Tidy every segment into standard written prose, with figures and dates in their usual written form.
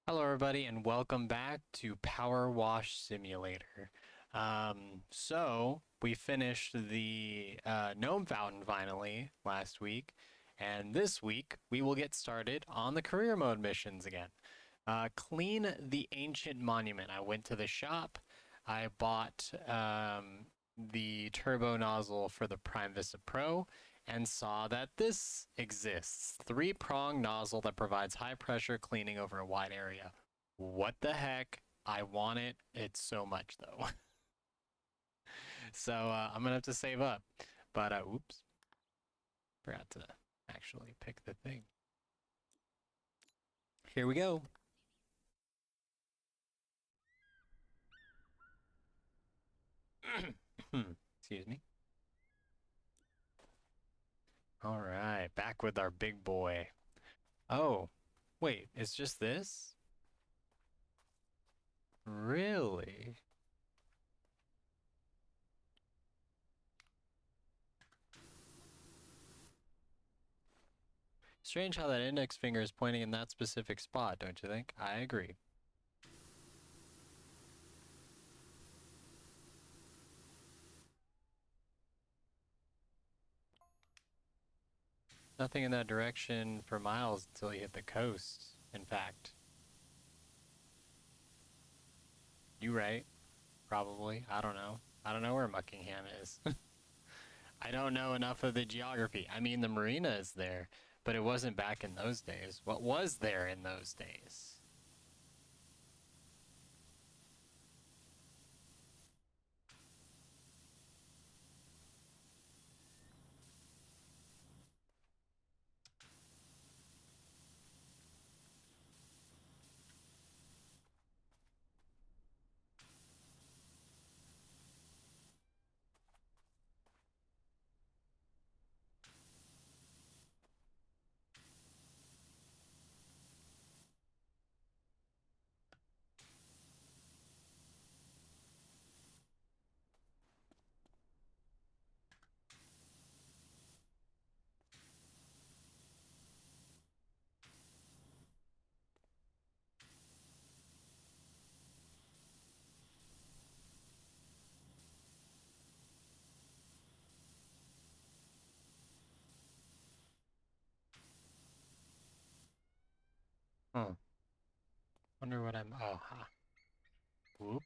Hello, everybody, and welcome back to PowerWash Simulator. So we finished the Gnome Fountain finally last week, and this week we will get started on the career mode missions again. Clean the ancient monument. I went to the shop. I bought the turbo nozzle for the Prime Vista Pro and saw that this exists. Three-prong nozzle that provides high pressure cleaning over a wide area. What the heck? I want it. It's so much though. So I'm gonna have to save up. But oops. Forgot to actually pick the thing. Here we go. Excuse me. All right, back with our big boy. Oh, wait, it's just this? Really? Strange how that index finger is pointing in that specific spot, don't you think? I agree. Nothing in that direction for miles until you hit the coast, in fact. You right. Probably. I don't know. I don't know where Muckingham is. I don't know enough of the geography. I mean, the marina is there, but it wasn't back in those days. What was there in those days? Hmm. Wonder what I'm. Oh, huh. Whoop.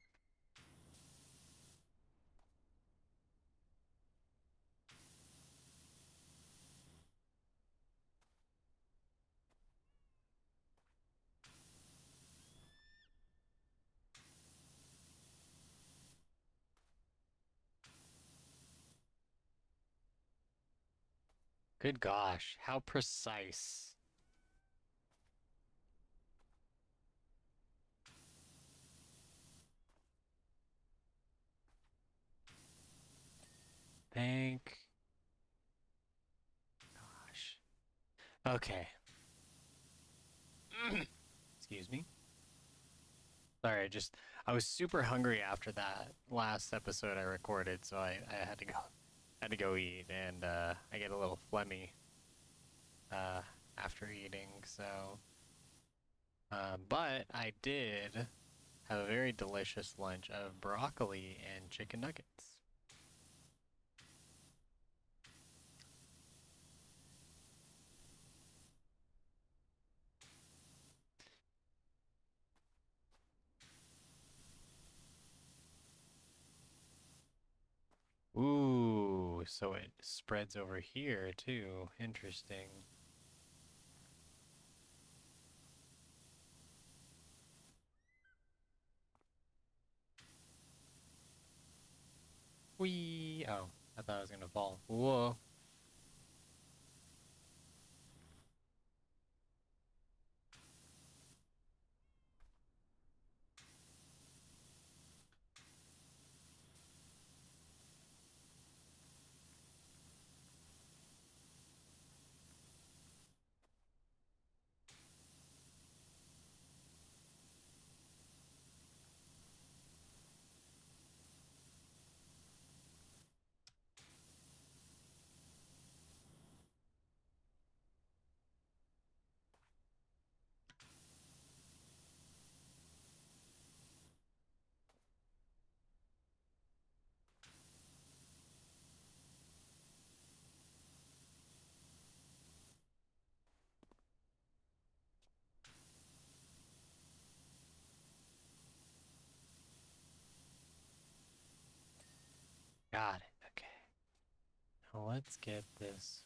Good gosh. How precise. Thank gosh. Okay. Excuse me. Sorry, I was super hungry after that last episode I recorded, so I had to go eat, and I get a little phlegmy uh, after eating. So, but I did have a very delicious lunch of broccoli and chicken nuggets. Ooh, so it spreads over here too. Interesting. Whee! Oh, I thought I was gonna fall. Whoa. Got it. Okay. Now let's get this.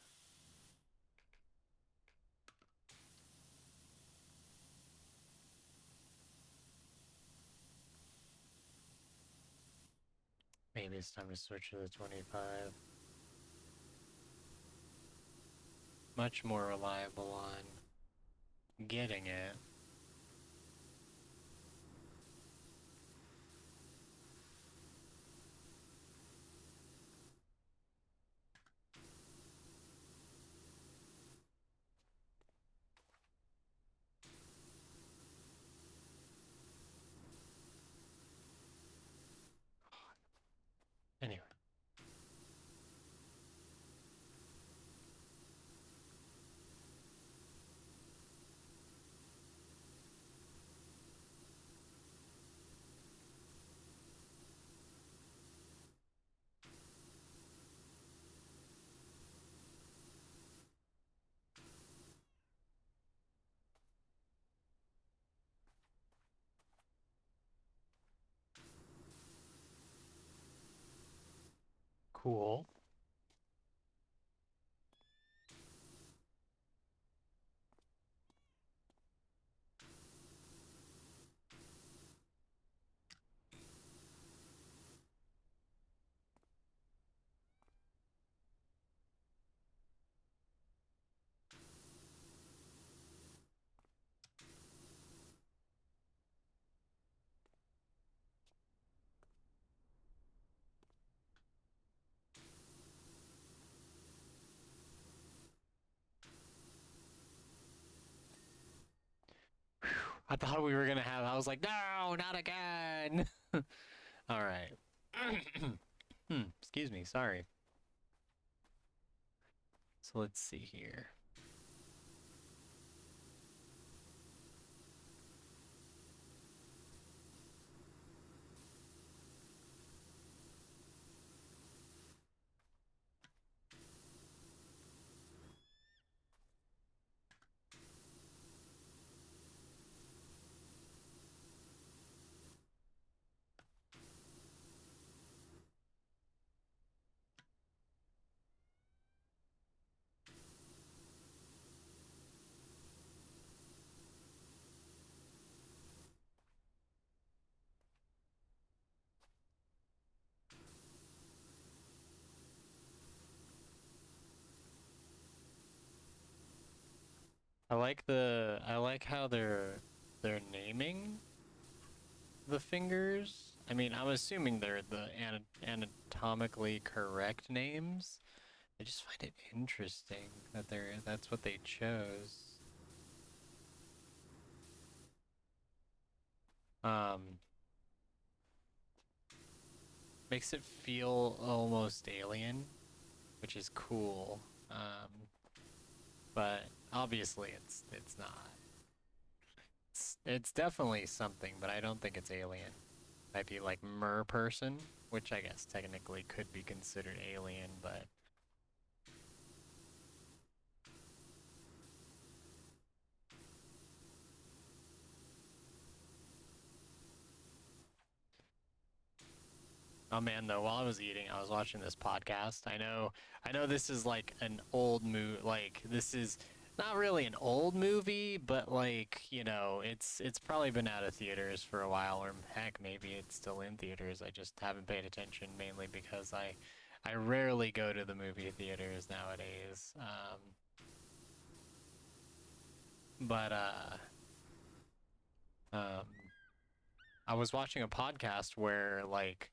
Maybe it's time to switch to the 25. Much more reliable on getting it. Anyway. Cool. I thought we were gonna have. I was like, no, not again. All right. Excuse me. Sorry. So let's see here. I like how they're naming the fingers. I mean, I'm assuming they're the anatomically correct names. I just find it interesting that that's what they chose. Um, Makes it feel almost alien, which is cool. But obviously it's not. It's definitely something, but I don't think it's alien. Might be like mer person, which I guess technically could be considered alien, but oh man, though, while I was eating, I was watching this podcast. I know this is like an old movie. Like this is not really an old movie, but like it's probably been out of theaters for a while, or heck, maybe it's still in theaters. I just haven't paid attention, mainly because I rarely go to the movie theaters nowadays. But um, I was watching a podcast where like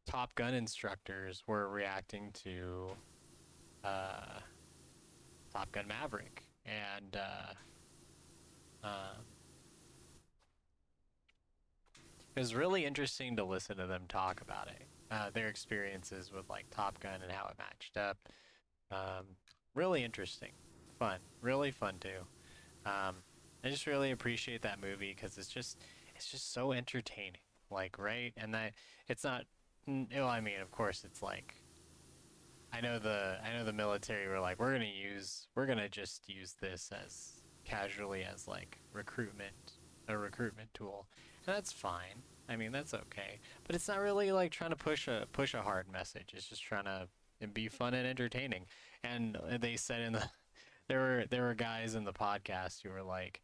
Top Gun instructors were reacting to uh, Top Gun Maverick, and it was really interesting to listen to them talk about it, their experiences with like Top Gun and how it matched up. Um, Really interesting, fun, really fun too. Um, I just really appreciate that movie because it's just so entertaining. Like right, and that it's not. Well, I mean, of course, it's like I know the military were like we're gonna just use this as casually as like recruitment a recruitment tool, and that's fine. I mean, that's okay, but it's not really like trying to push a hard message. It's just trying to be fun and entertaining. And they said in the there were guys in the podcast who were like,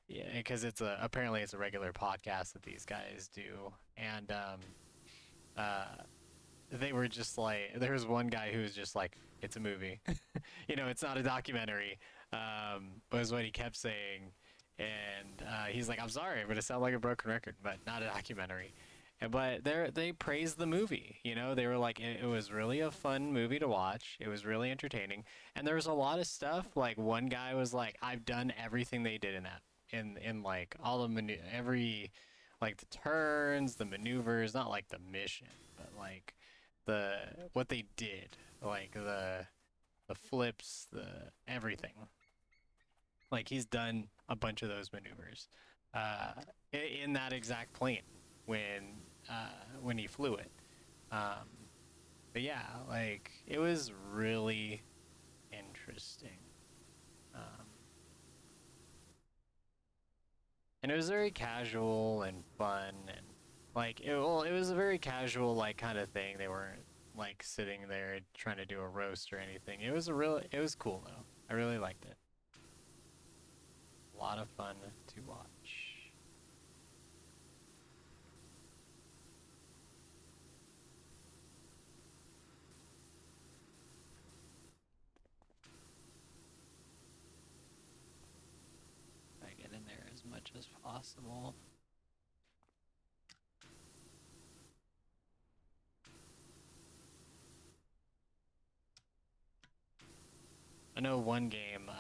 yeah, because apparently it's a regular podcast that these guys do, and uh, they were just like, there was one guy who was just like, it's a movie, it's not a documentary, was what he kept saying, and he's like, I'm sorry, I'm gonna sound like a broken record, but not a documentary. But they praised the movie. They were like, it was really a fun movie to watch. It was really entertaining, and there was a lot of stuff. Like one guy was like, I've done everything they did in that, in like all the every, like the turns, the maneuvers, not like the mission, but like the what they did, like the flips, the everything. Like he's done a bunch of those maneuvers, uh, in that exact plane when he flew it. Um, but yeah, like it was really interesting, um, and it was very casual and fun, and like it was a very casual like kind of thing. They weren't like sitting there trying to do a roast or anything. It was cool though. I really liked it. A lot of fun to watch. I get in there as much as possible. I know one game,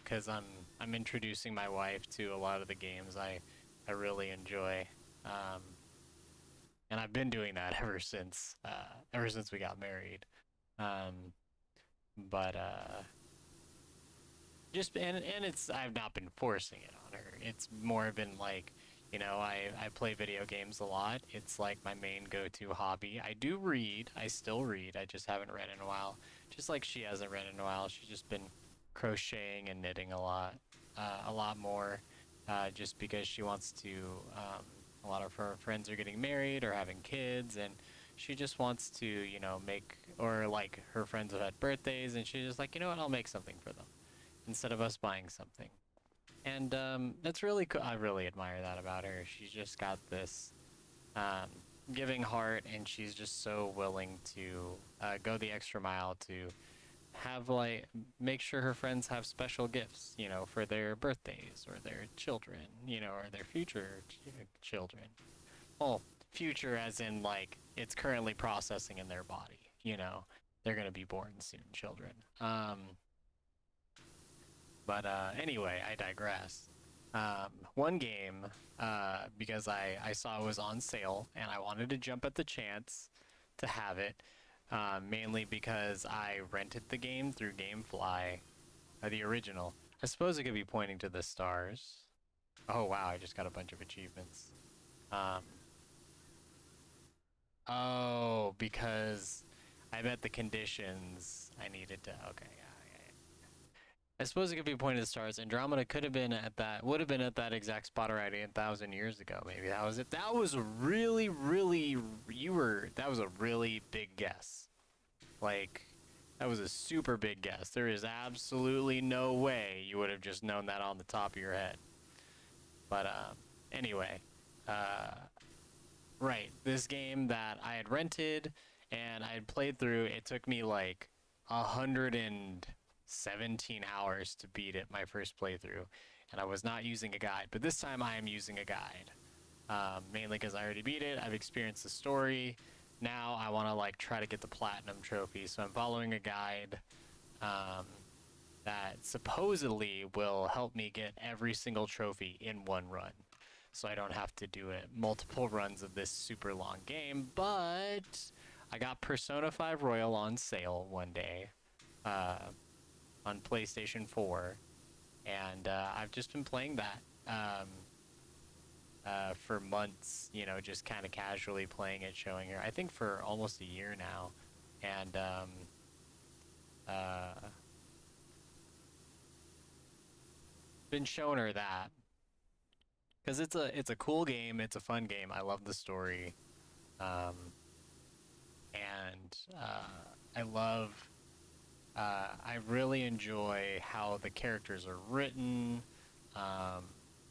cause I'm introducing my wife to a lot of the games I really enjoy, um, and I've been doing that ever since we got married. Um, but just and it's I've not been forcing it on her. It's more been like, I play video games a lot. It's like my main go-to hobby. I do read. I still read. I just haven't read in a while. Just like she hasn't read in a while. She's just been crocheting and knitting a lot more, just because she wants to. A lot of her friends are getting married or having kids, and she just wants to, make, or like her friends have had birthdays, and she's just like, you know what, I'll make something for them instead of us buying something. And that's really cool. I really admire that about her. She's just got this um, giving heart, and she's just so willing to go the extra mile to have like make sure her friends have special gifts, for their birthdays or their children, or their future children. Well, future as in like it's currently processing in their body. They're gonna be born soon, children. But anyway, I digress. One game, because I saw it was on sale and I wanted to jump at the chance to have it, mainly because I rented the game through GameFly, the original. I suppose it could be pointing to the stars. Oh wow, I just got a bunch of achievements. Um, oh, because I bet the conditions I needed to. Okay, yeah. I suppose it could be pointed to the stars. Andromeda could have been at that, would have been at that exact spot already 1,000 years ago. Maybe that was it. That was a really, really, that was a really big guess. Like, that was a super big guess. There is absolutely no way you would have just known that on the top of your head. But, anyway, uh, right. This game that I had rented and I had played through, it took me like 117 hours to beat it my first playthrough, and I was not using a guide. But this time I am using a guide, mainly because I already beat it. I've experienced the story. Now I want to like try to get the platinum trophy, so I'm following a guide um, that supposedly will help me get every single trophy in one run, so I don't have to do it multiple runs of this super long game. But I got Persona 5 Royal on sale one day, uh, on PlayStation 4, and I've just been playing that for months, just kind of casually playing it, showing her. I think for almost a year now, and uh, been showing her that. because it's a cool game. It's a fun game. I love the story, um, and I love. I really enjoy how the characters are written. Um,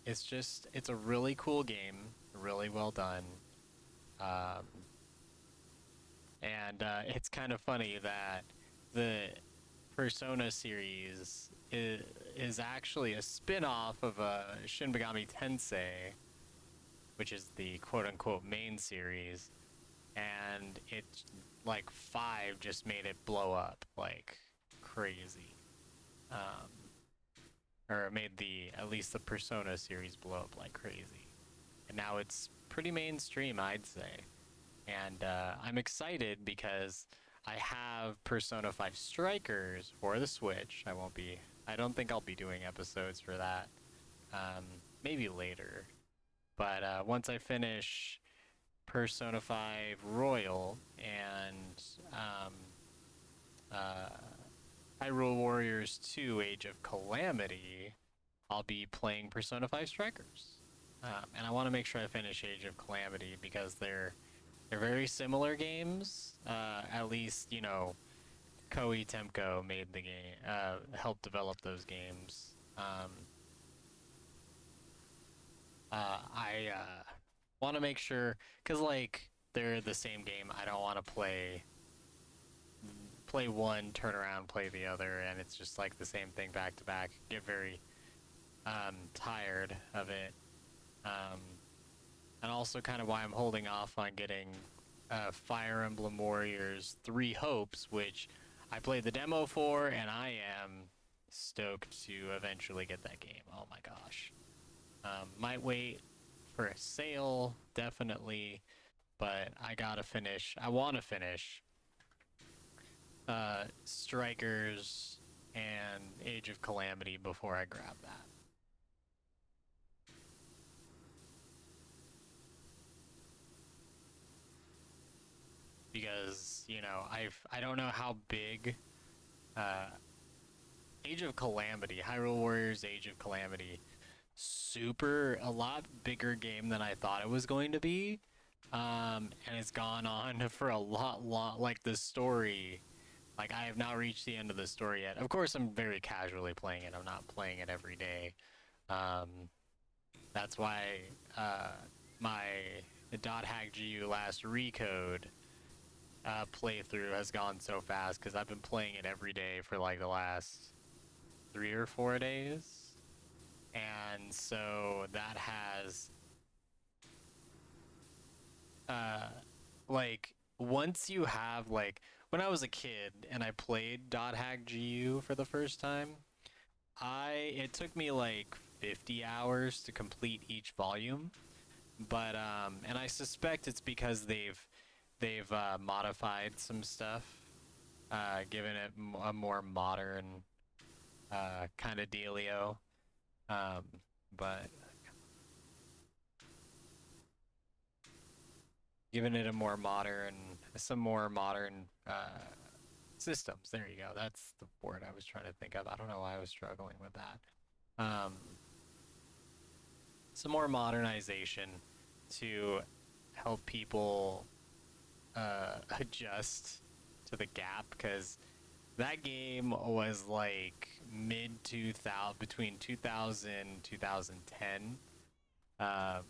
it's a really cool game, really well done. Um, and it's kind of funny that the Persona series is actually a spin-off of Shin Megami Tensei, which is the quote-unquote main series, and it like 5 just made it blow up like crazy. Um, or it made the at least the Persona series blow up like crazy. And now it's pretty mainstream, I'd say. And I'm excited because I have Persona 5 Strikers for the Switch. I don't think I'll be doing episodes for that. Maybe later. But once I finish Persona 5 Royal and uh, Hyrule Warriors 2 Age of Calamity, I'll be playing Persona 5 Strikers. And I want to make sure I finish Age of Calamity because they're very similar games. At least, Koei Temco made the game, helped develop those games. I want to make sure, because, like, they're the same game. I don't want to play one, turn around, play the other, and it's just like the same thing back to back. Get very tired of it. Um, and also kind of why I'm holding off on getting Fire Emblem Warriors 3 Hopes, which I played the demo for, and I am stoked to eventually get that game. Oh my gosh. Might wait for a sale, definitely, but I want to finish Strikers and Age of Calamity before I grab that. Because, I don't know how big uh, Age of Calamity, Hyrule Warriors Age of Calamity, a lot bigger game than I thought it was going to be. And it's gone on for a lot, like the story. Like, I have not reached the end of the story yet. Of course, I'm very casually playing it. I'm not playing it every day. Um, that's why uh, my .hack GU last recode playthrough has gone so fast because I've been playing it every day for like the last 3 or 4 days. And so that has uh like once you have like when I was a kid and I played .hack GU for the first time, it took me like 50 hours to complete each volume. But and I suspect it's because they've modified some stuff, given it a more modern kind of dealio. Um, but giving it some more modern systems. There you go. That's the word I was trying to think of. I don't know why I was struggling with that. Um, some more modernization to help people adjust to the gap because that game was like mid 2000 between 2000 2010. Um,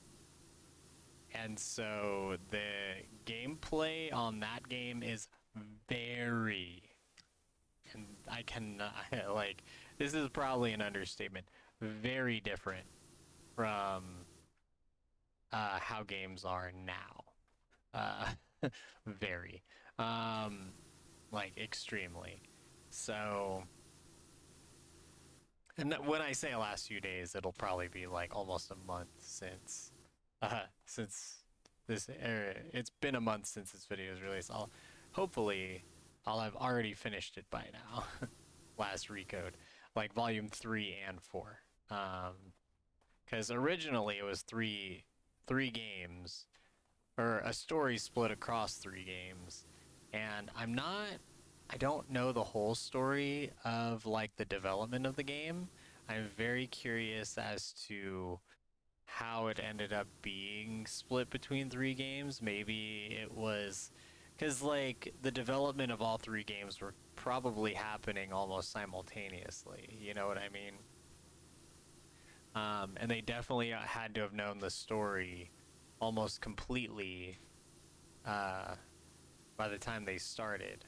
and so the gameplay on that game is very, and I cannot, like, this is probably an understatement, very different from how games are now. Very. Um, like, extremely. So, and when I say last few days, it'll probably be like almost a month since it's been a month since this video was released. Hopefully I'll have already finished it by now. Last recode, like volume 3 and 4. Because originally it was three games, or a story split across 3 games, and I don't know the whole story of like the development of the game. I'm very curious as to how it ended up being split between 3 games. Maybe it was because like the development of all 3 games were probably happening almost simultaneously. You know what I mean? And they definitely had to have known the story almost completely uh, by the time they started.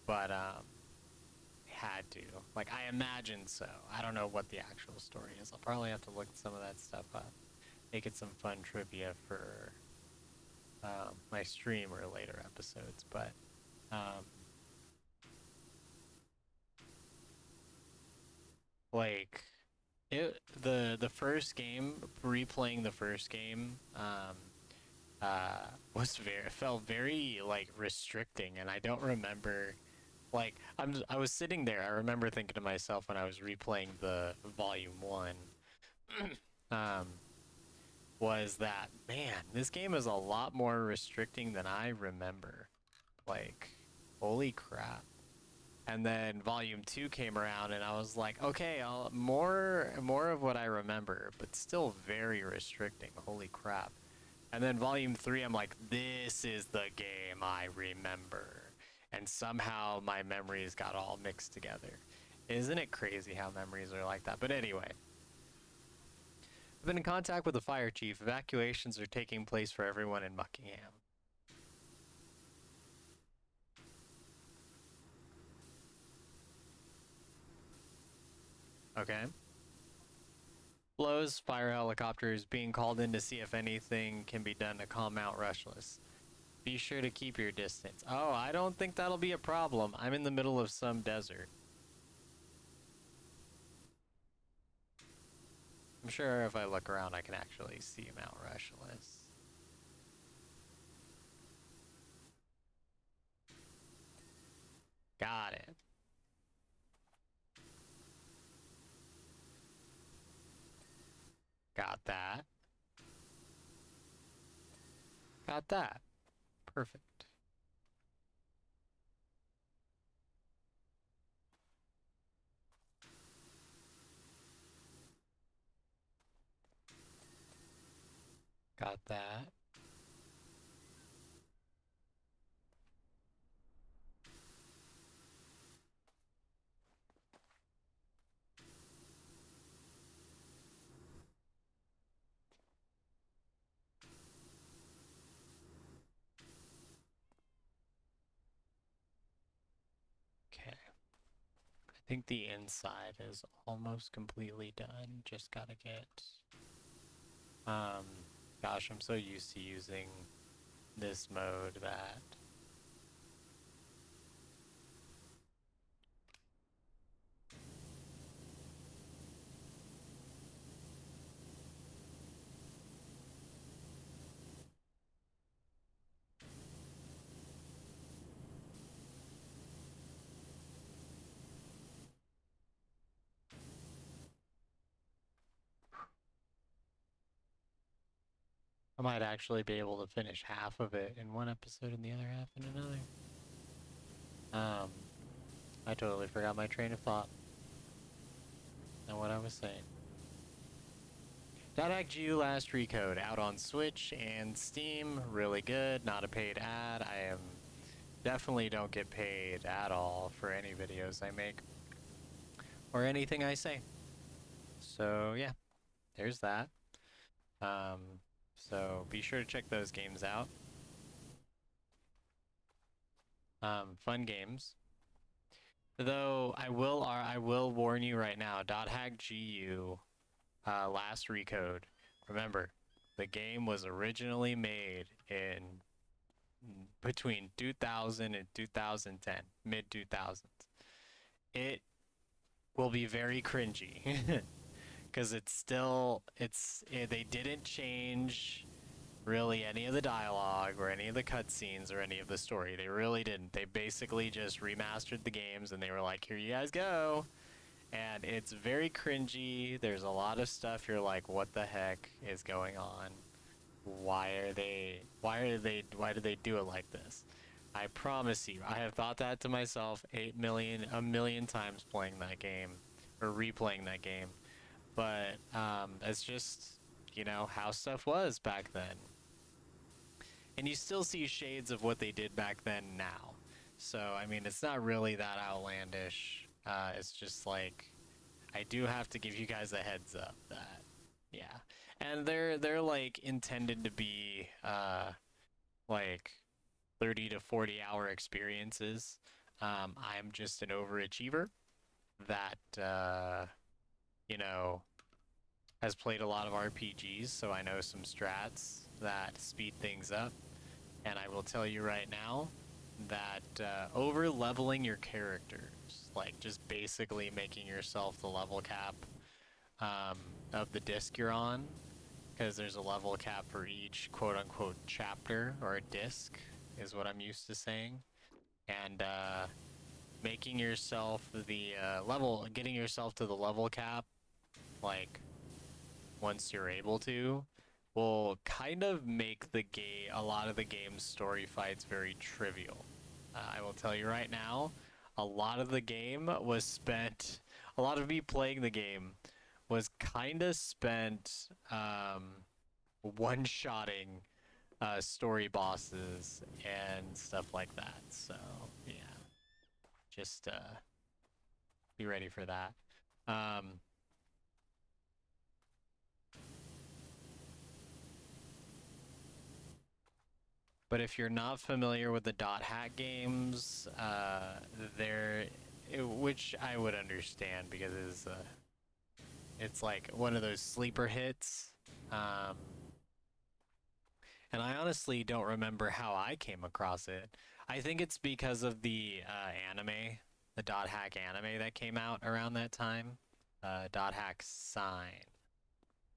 But had to. Like, I imagine so. I don't know what the actual story is. I'll probably have to look some of that stuff up. Make it some fun trivia for my stream or later episodes. But um, like the first game, replaying the first game, was very felt very like restricting, and I don't remember. Like I was sitting there. I remember thinking to myself when I was replaying the volume one, um, was that man, this game is a lot more restricting than I remember. Like, holy crap. And then volume 2 came around and I was like, okay, more of what I remember, but still very restricting. Holy crap. And then volume 3, I'm like, this is the game I remember. And somehow my memories got all mixed together. Isn't it crazy how memories are like that? But anyway, I've been in contact with the fire chief. Evacuations are taking place for everyone in Buckingham. Okay. Lowe's fire helicopters being called in to see if anything can be done to calm Mount Rushless. Be sure to keep your distance. Oh, I don't think that'll be a problem. I'm in the middle of some desert. I'm sure if I look around, I can actually see Mount Rushless. Got it. Got that. Got that. Perfect. Got that. Okay. I think the inside is almost completely done. Just gotta get... Um, gosh, I'm so used to using this mode that... I might actually be able to finish half of it in one episode and the other half in another. Um, I totally forgot my train of thought and what I was saying. .xgu last recode out on Switch and Steam, really good, not a paid ad. I am definitely don't get paid at all for any videos I make or anything I say. So yeah, there's that. So be sure to check those games out. Fun games. Though I will warn you right now, .hackgu last recode. Remember, the game was originally made in between 2000 and 2010, mid 2000s. It will be very cringy because they didn't change really any of the dialogue or any of the cutscenes or any of the story. They really didn't. They basically just remastered the games and they were like, here you guys go. And it's very cringy. There's a lot of stuff you're like, what the heck is going on? Why do they do it like this? I promise you, I have thought that to myself a million times playing that game or replaying that game. But it's just you know, how stuff was back then. And you still see shades of what they did back then now. So, I mean, it's not really that outlandish. It's just like, I do have to give you guys a heads up that, yeah. And they're like intended to be like 30 to 40 hour experiences. I'm just an overachiever that you know, has played a lot of RPGs, so I know some strats that speed things up. And I will tell you right now that over leveling your characters, like just basically making yourself the level cap um, of the disc you're on, because there's a level cap for each quote unquote chapter or a disc, is what I'm used to saying. And making yourself the getting yourself to the level cap, like once you're able to, will kind of make the game, a lot of the game's story fights very trivial. I will tell you right now, a lot of the game was spent, a lot of me playing the game was kind of spent one-shotting story bosses and stuff like that. So, yeah, just be ready for that. Um, But if you're not familiar with the dot hack games, which I would understand because it's like one of those sleeper hits. Um, and I honestly don't remember how I came across it. I think it's because of the anime, the dot hack anime that came out around that time, dot hack sign.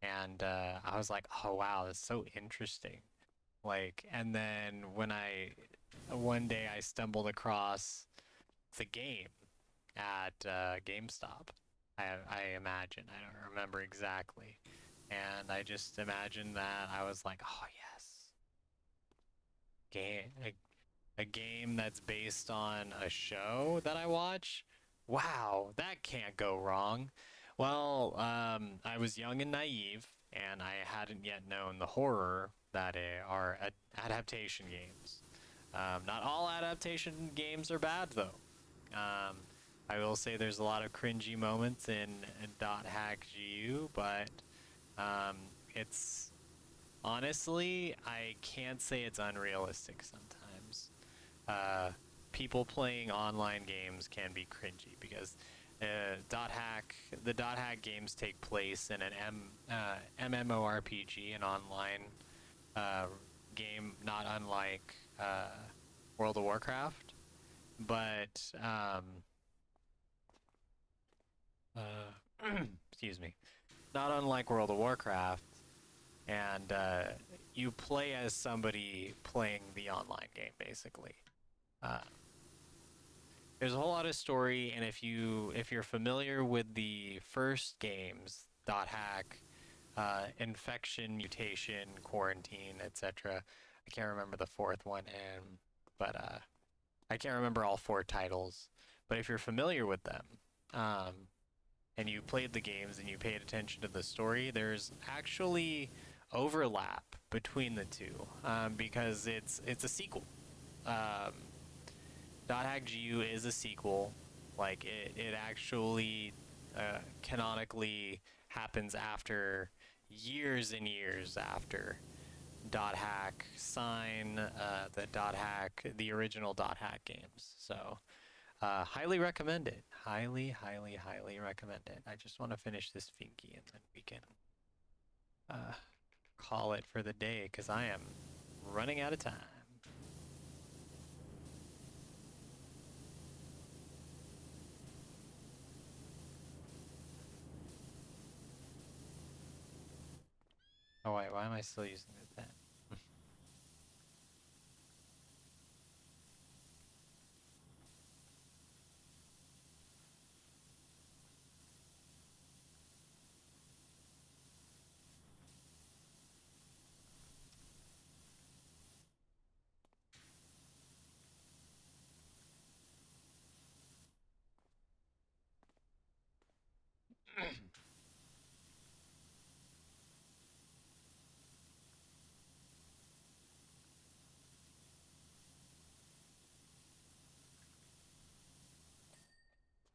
And I was like, oh wow, that's so interesting. Like, and then one day I stumbled across the game at GameStop. I imagine. I don't remember exactly. And I just imagined that I was like, oh yes, game a game that's based on a show that I watch. Wow, that can't go wrong. Well, I was young and naive, and I hadn't yet known the horror that are adaptation games. Not all adaptation games are bad, though. Um, I will say there's a lot of cringy moments in Dot Hack GU, but um, it's honestly, I can't say it's unrealistic sometimes. uh, People playing online games can be cringy because the dot hack games take place in an MMORPG, an online uh, game, not unlike World of Warcraft, but excuse me, not unlike World of Warcraft, and you play as somebody playing the online game, basically. Uh, there's a whole lot of story, and if you're familiar with the first games, dot hack, infection, mutation, quarantine, etc. I can't remember the fourth one, but I can't remember all four titles. But if you're familiar with them, um, and you played the games and you paid attention to the story, there's actually overlap between the two, because it's a sequel. Um, Dot Hack GU is a sequel. Like it actually canonically happens after years and years after Dot Hack Sign, the original Dot Hack games. So highly recommend it. Highly, highly, highly recommend it. I just want to finish this Finky and then we can uh, call it for the day because I am running out of time. Oh wait, why am I still using the pen?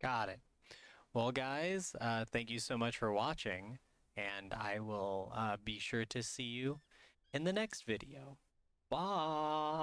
Got it. Well, guys, thank you so much for watching, and I will be sure to see you in the next video. Bye.